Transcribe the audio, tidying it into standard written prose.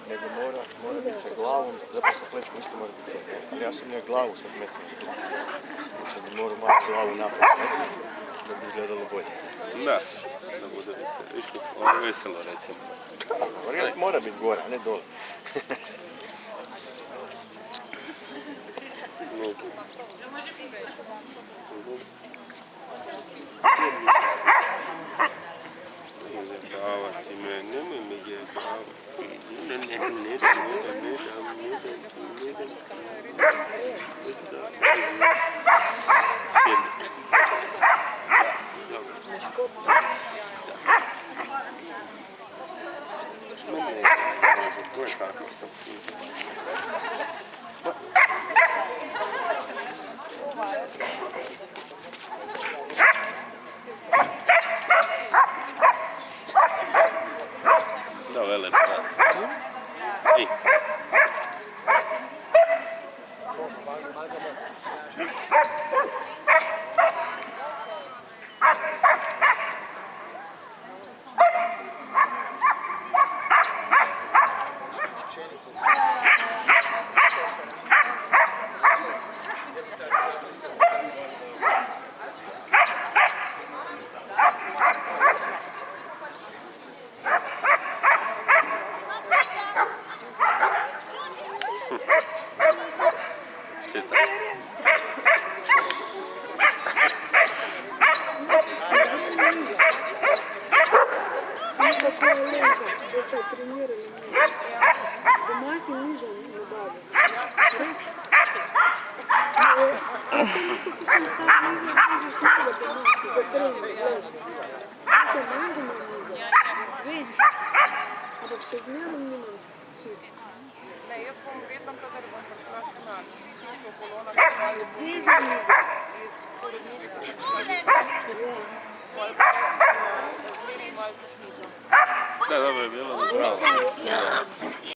Nego mora biti sa glavom, zapravo sa plečkom isto mora biti. Ali ja sam njoj glavu sad metnuo. Mislim da moram malo glavu naprijed metnuti, da bi izgledalo bolje. Da, da bude više veselo recimo. Varijant mora biti gore, a ne dole. Jebavati me, nemoj me jebavati. Da, vele, brate. Ej. Ne, jaz bom vedno, kadar bom prišla še na to kolono, ki je iz porodniške moja pa zmeri malo knjiža. Da, dobro je bilo, da zdravo.